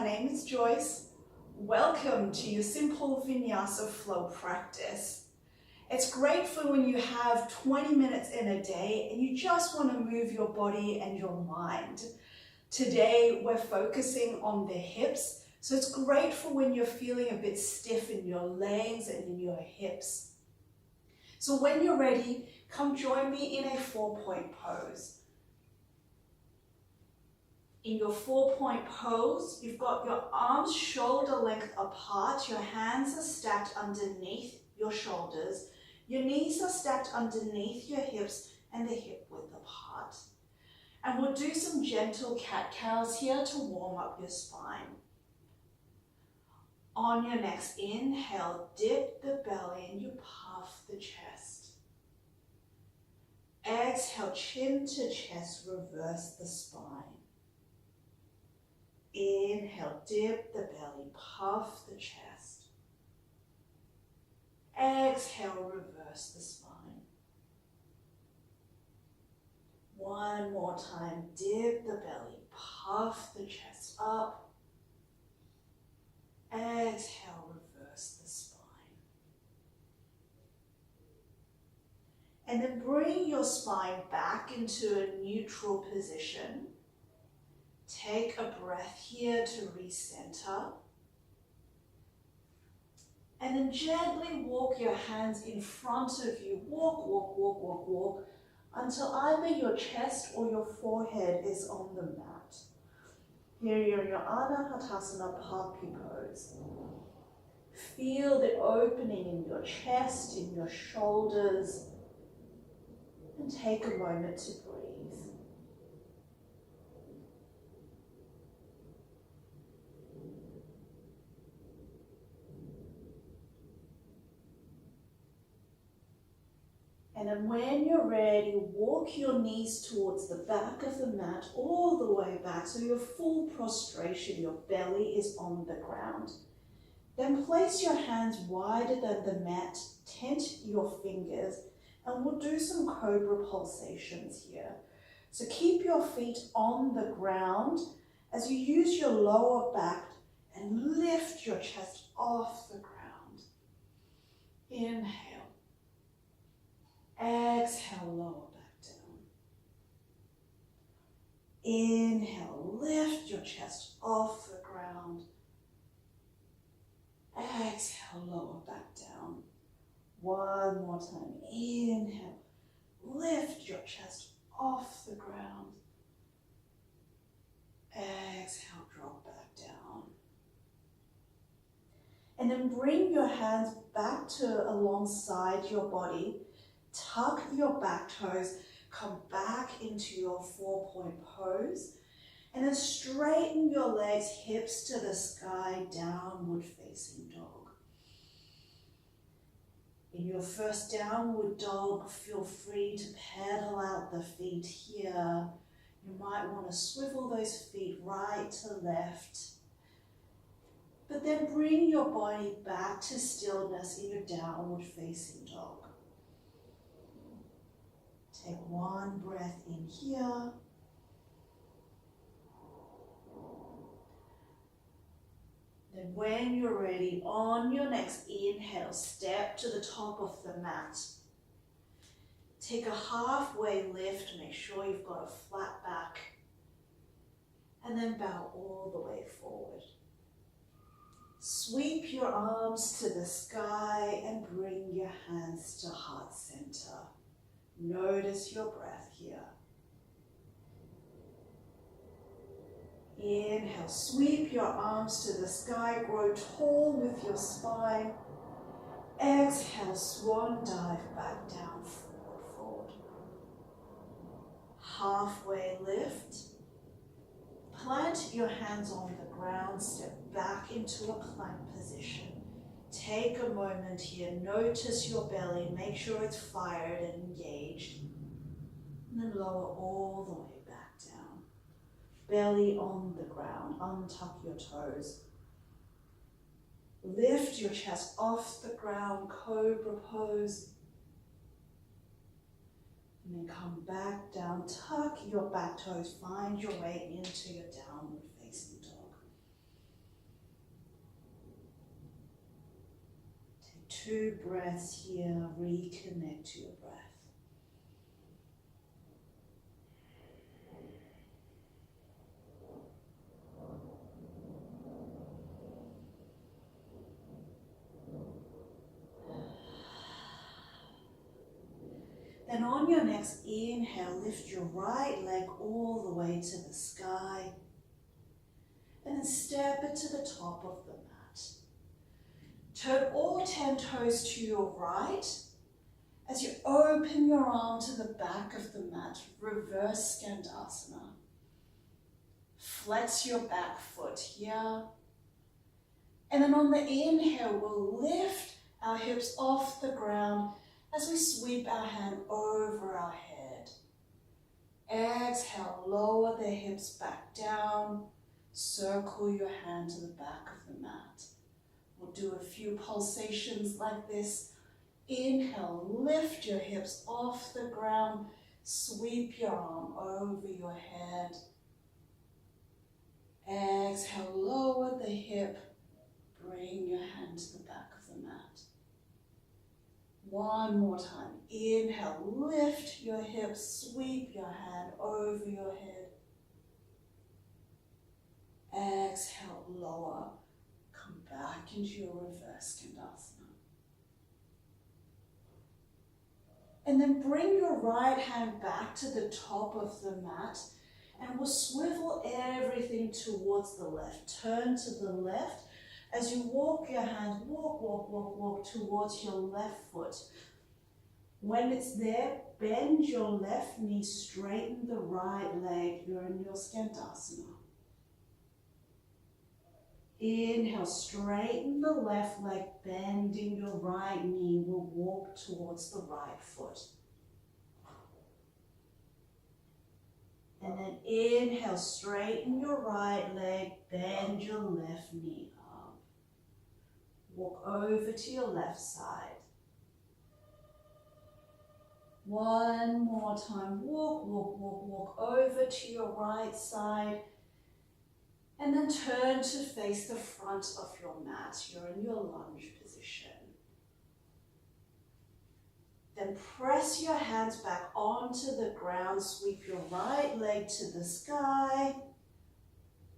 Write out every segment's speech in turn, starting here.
name is Joyce. Welcome to your simple Vinyasa flow practice. It's great for when you have 20 minutes in a day and you just want to move your body and your mind. Today we're focusing on the hips, so it's great for when you're feeling a bit stiff in your legs and in your hips. So when you're ready, come join me in a 4-point pose. In your 4-point pose, you've got your arms shoulder length apart, your hands are stacked underneath your shoulders, your knees are stacked underneath your hips and the hip width apart. And we'll do some gentle cat-cows here to warm up your spine. On your next inhale, dip the belly and you puff the chest. Exhale, chin to chest, reverse the spine. Inhale, dip the belly, puff the chest. Exhale, reverse the spine. One more time, dip the belly, puff the chest up. Exhale, reverse the spine. And then bring your spine back into a neutral position. Take a breath here to recenter. And then gently walk your hands in front of you. Walk, walk, walk, walk, walk, until either your chest or your forehead is on the mat. Here you're in your Anahatasana Papi pose. Feel the opening in your chest, in your shoulders, and take a moment to breathe. And then when you're ready, walk your knees towards the back of the mat, all the way back, so your full prostration, your belly is on the ground. Then place your hands wider than the mat, tent your fingers, and we'll do some cobra pulsations here. So keep your feet on the ground as you use your lower back and lift your chest off the ground. Inhale. Exhale, lower back down. Inhale, lift your chest off the ground. Exhale, lower back down. One more time. Inhale, lift your chest off the ground. Exhale, drop back down. And then bring your hands back to alongside your body. Tuck your back toes, come back into your 4-point pose, and then straighten your legs, hips to the sky, downward facing dog. In your first downward dog, feel free to pedal out the feet here. You might want to swivel those feet right to left, but then bring your body back to stillness in your downward facing dog. Take one breath in here. Then when you're ready, on your next inhale, step to the top of the mat. Take a halfway lift, make sure you've got a flat back. And then bow all the way forward. Sweep your arms to the sky and bring your hands to heart center. Notice your breath here. Inhale, sweep your arms to the sky, grow tall with your spine. Exhale, swan dive back down, forward, forward. Halfway lift. Plant your hands on the ground, step back into a plank position. Take a moment here, notice your belly, make sure it's fired and engaged. And then lower all the way back down. Belly on the ground, untuck your toes. Lift your chest off the ground, cobra pose. And then come back down, tuck your back toes, find your way into your downward facing dog. 2 breaths here. Reconnect to your breath. Then on your next inhale, lift your right leg all the way to the sky. And then step it to the top of the mat. Turn all 10 toes to your right. As you open your arm to the back of the mat, reverse Skandasana. Flex your back foot here. And then on the inhale, we'll lift our hips off the ground as we sweep our hand over our head. Exhale, lower the hips back down. Circle your hand to the back of the mat. We'll do a few pulsations like this. Inhale, lift your hips off the ground. Sweep your arm over your head. Exhale, lower the hip. Bring your hand to the back of the mat. One more time. Inhale, lift your hips, sweep your hand over your head. Exhale, lower. Come back into your reverse Skandasana. And then bring your right hand back to the top of the mat and we'll swivel everything towards the left. Turn to the left. As you walk your hand, walk towards your left foot. When it's there, bend your left knee, straighten the right leg. You're in your Skandasana. Inhale, straighten the left leg, bending your right knee. We'll walk towards the right foot. And then inhale, straighten your right leg, bend your left knee up. Walk over to your left side. One more time. Walk over to your right side. And then turn to face the front of your mat. You're in your lunge position. Then press your hands back onto the ground. Sweep your right leg to the sky.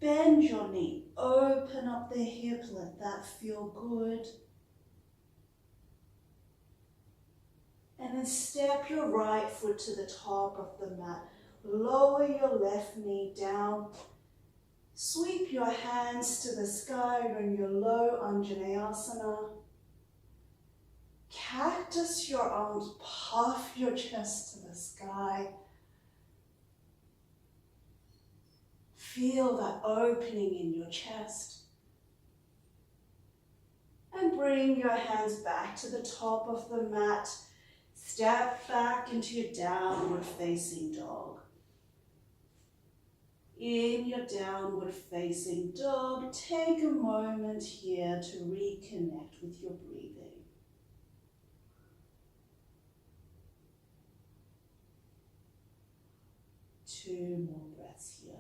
Bend your knee. Open up the hip. Let that feel good. And then step your right foot to the top of the mat. Lower your left knee down. Sweep your hands to the sky. You're in your low Anjaneyasana. Cactus your arms, puff your chest to the sky. Feel that opening in your chest. And bring your hands back to the top of the mat. Step back into your downward facing dog. In your downward facing dog, take a moment here to reconnect with your breathing. Two more breaths here.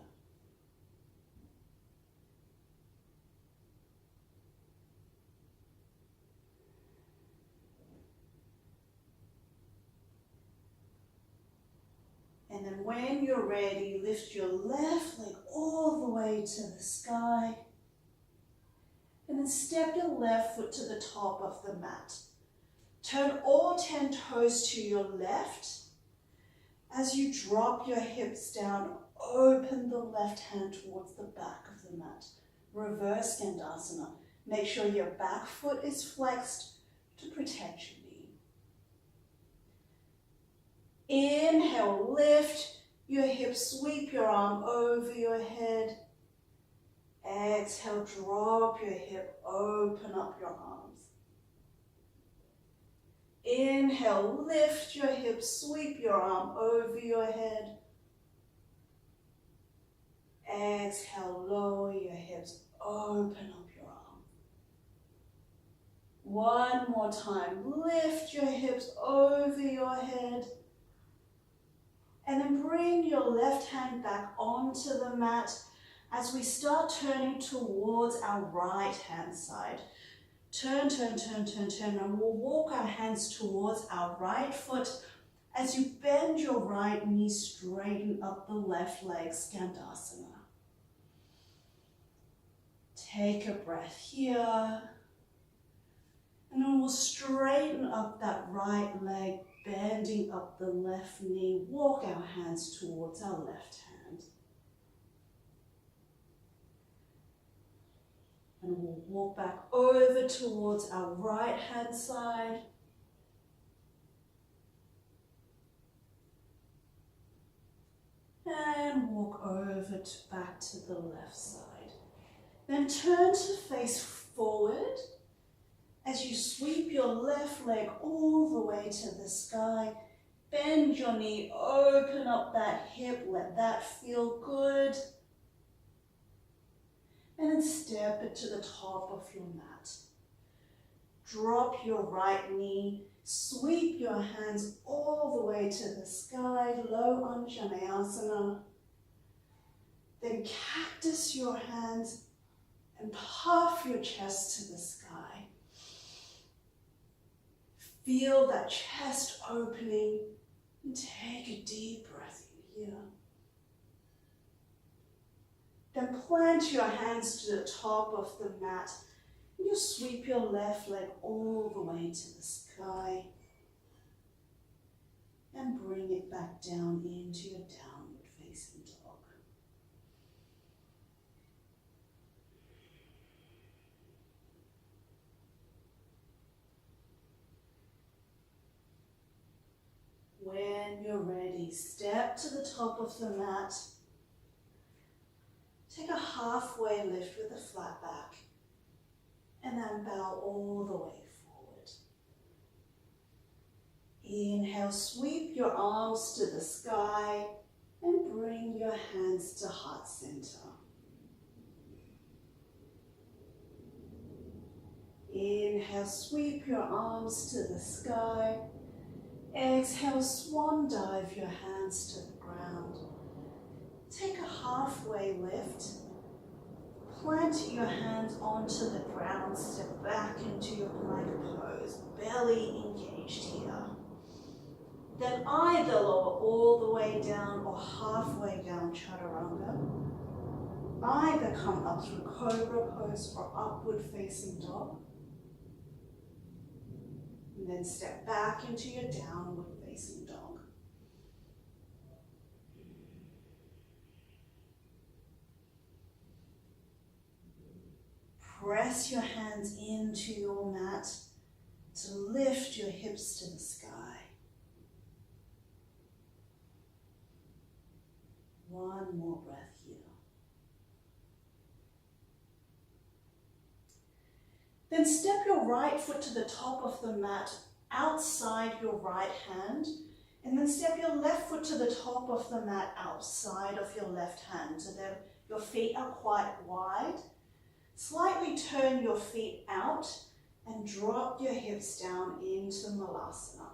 And then when you're ready, lift your left leg all the way to the sky. And then step your left foot to the top of the mat. Turn all 10 toes to your left. As you drop your hips down, open the left hand towards the back of the mat. Reverse Skandasana. Make sure your back foot is flexed to protect your knee. Inhale, lift your hips, sweep your arm over your head. Exhale, drop your hip, open up your arms. Inhale, lift your hips, sweep your arm over your head. Exhale, lower your hips, open up your arm. One more time, lift your hips over your head. And then bring your left hand back onto the mat as we start turning towards our right hand side. Turn, turn, turn, turn, turn, and we'll walk our hands towards our right foot. As you bend your right knee, straighten up the left leg, Skandasana. Take a breath here. And then we'll straighten up that right leg, bending up the left knee. Walk our hands towards our left hand. And we'll walk back over towards our right hand side. And walk over back to the left side. Then turn to face forward as you sweep your left leg all the way to the sky. Bend your knee, open up that hip, let that feel good. And then step it to the top of your mat. Drop your right knee, sweep your hands all the way to the sky, low Anjaneyasana. Then cactus your hands and puff your chest to the sky. Feel that chest opening and take a deep breath in here. Then plant your hands to the top of the mat. And you sweep your left leg all the way to the sky. And bring it back down into your downward facing dog. When you're ready, step to the top of the mat. Take a halfway lift with a flat back. And then bow all the way forward. Inhale, sweep your arms to the sky and bring your hands to heart center. Inhale, sweep your arms to the sky. Exhale, swan dive your hands to the ground. Take a halfway lift. Plant your hands onto the ground, step back into your plank pose, belly engaged here. Then either lower all the way down or halfway down Chaturanga. Either come up through Cobra pose or upward facing dog. And then step back into your downward facing dog. Press your hands into your mat to lift your hips to the sky. One more breath here. Then step your right foot to the top of the mat outside your right hand, and then step your left foot to the top of the mat outside of your left hand so that your feet are quite wide. Slightly turn your feet out and drop your hips down into Malasana.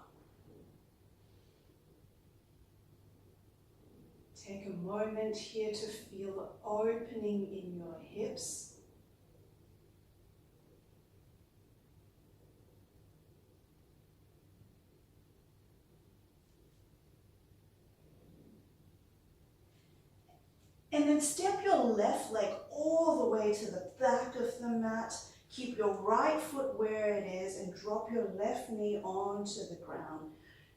Take a moment here to feel the opening in your hips. And then step your left leg all the way to the back of the mat. Keep your right foot where it is and drop your left knee onto the ground.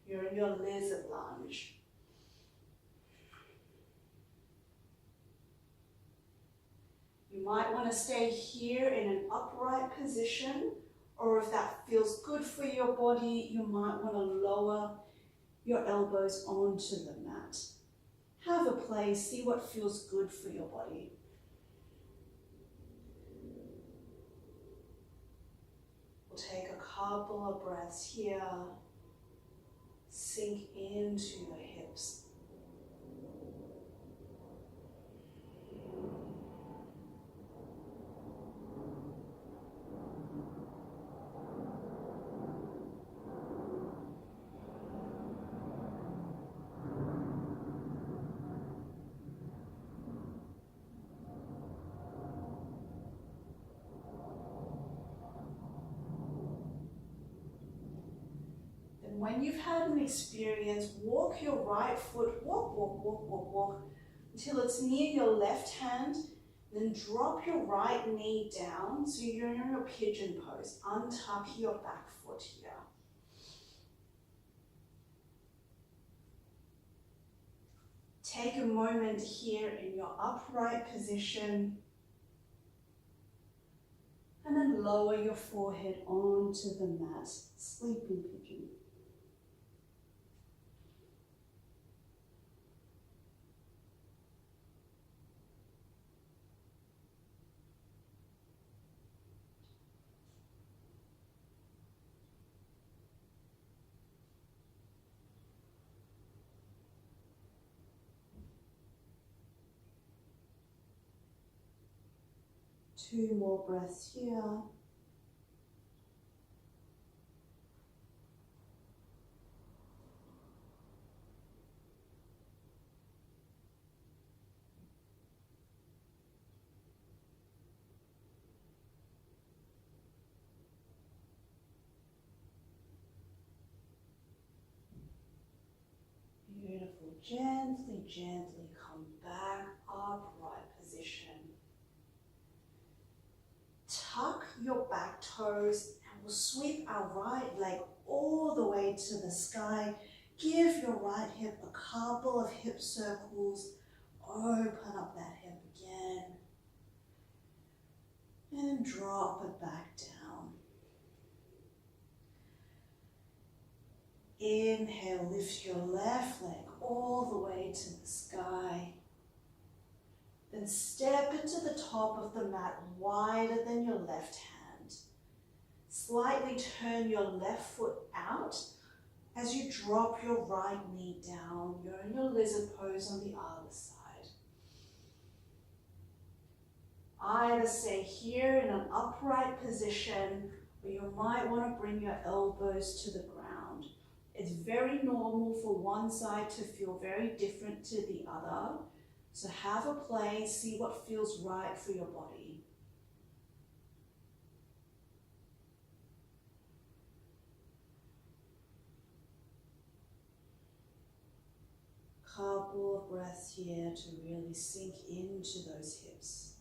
You're in your lizard lunge. You might want to stay here in an upright position, or if that feels good for your body, you might want to lower your elbows onto the mat. Have a play, see what feels good for your body. We'll take a couple of breaths here. Sink into your hips. when you've had an experience, walk your right foot, walk, until it's near your left hand. Then drop your right knee down so you're in your pigeon pose. Untuck your back foot here. Take a moment here in your upright position. And then lower your forehead onto the mat, sleeping pigeon. Two more breaths here. Beautiful. Gently, gently come back, upright position. Tuck your back toes and we'll sweep our right leg all the way to the sky. Give your right hip a couple of hip circles. Open up that hip again. And drop it back down. Inhale, lift your left leg all the way to the sky. Then step into the top of the mat wider than your left hand. Slightly turn your left foot out as you drop your right knee down. You're in your lizard pose on the other side. Either stay here in an upright position or you might want to bring your elbows to the ground. It's very normal for one side to feel very different to the other. So have a play, see what feels right for your body. Couple of breaths here to really sink into those hips.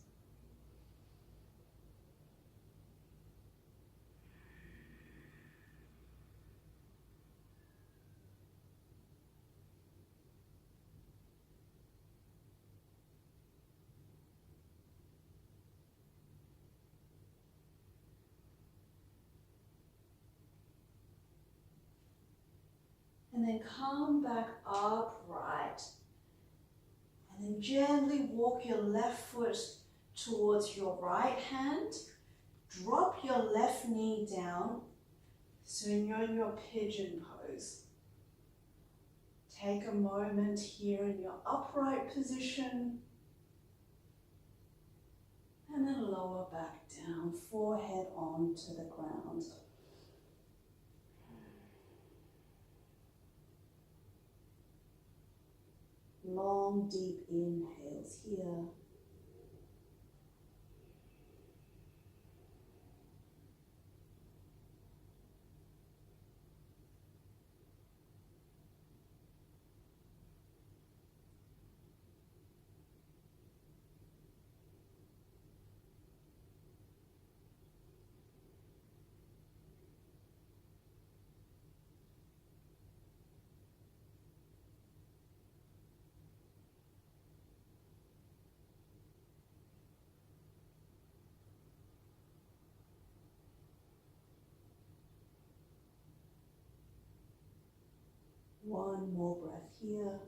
And then come back upright. And then gently walk your left foot towards your right hand. Drop your left knee down so you're in your pigeon pose. Take a moment here in your upright position. And then lower back down, forehead onto the ground. Long, deep inhales here. One more breath here.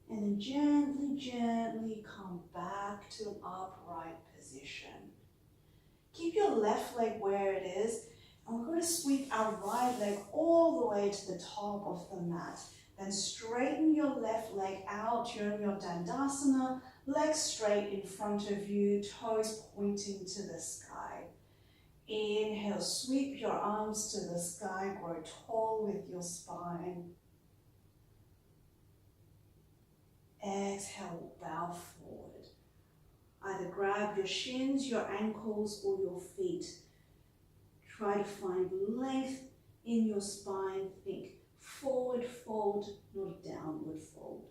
And then gently, gently come back to an upright position. Keep your left leg where it is, and we're going to sweep our right leg all the way to the top of the mat. Then straighten your left leg out. You're in your Dandasana, legs straight in front of you, toes pointing to the sky. Inhale, sweep your arms to the sky, grow tall with your spine. Exhale, bow forward. Either grab your shins, your ankles, or your feet. Try to find length in your spine. Think forward fold, not downward fold.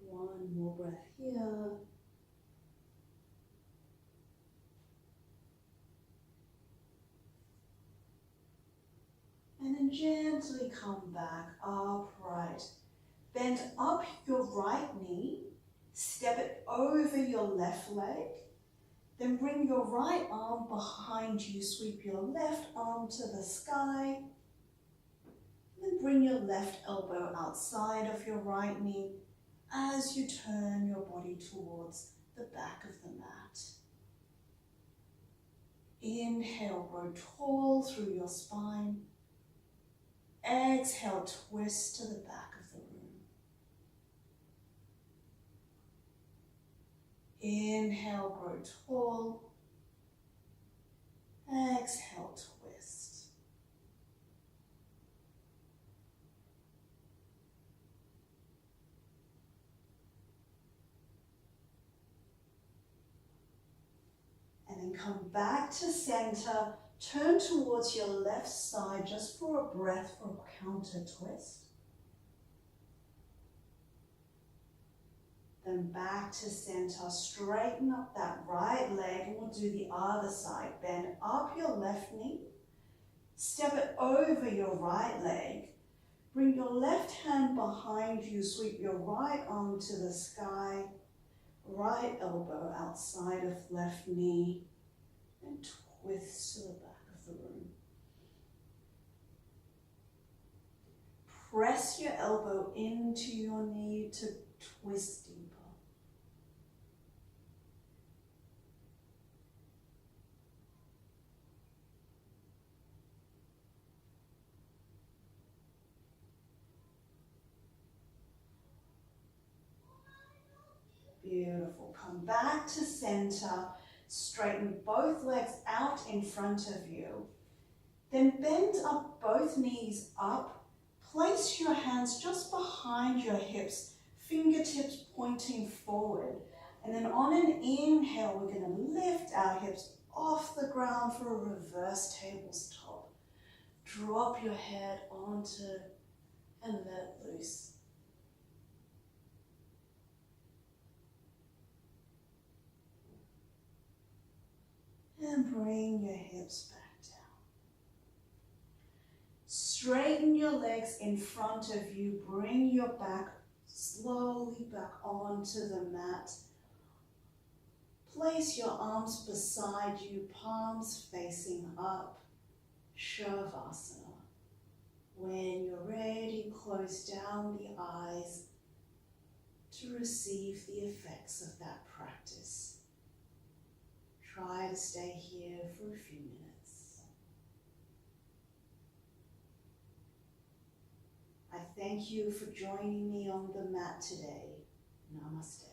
One more breath here. And then gently come back upright. Bend up your right knee, step it over your left leg, then bring your right arm behind you, sweep your left arm to the sky, then bring your left elbow outside of your right knee as you turn your body towards the back of the mat. Inhale, grow tall through your spine. Exhale, twist to the back of the room. Inhale, grow tall. Exhale, twist. And then come back to center. Turn towards your left side just for a breath for a counter twist. Then back to center. Straighten up that right leg and we'll do the other side. Bend up your left knee. Step it over your right leg. Bring your left hand behind you. Sweep your right arm to the sky. Right elbow outside of left knee. And twist to the back of the room. Press your elbow into your knee to twist deeper. Beautiful. Come back to center. Straighten both legs out in front of you. Then bend up both knees up. Place your hands just behind your hips, fingertips pointing forward. And then on an inhale, we're going to lift our hips off the ground for a reverse tabletop. Drop your head onto and let loose. And bring your hips back down. Straighten your legs in front of you. Bring your back slowly back onto the mat. Place your arms beside you, palms facing up. Shavasana. When you're ready, close down the eyes to receive the effects of that practice. Try to stay here for a few minutes. I thank you for joining me on the mat today. Namaste.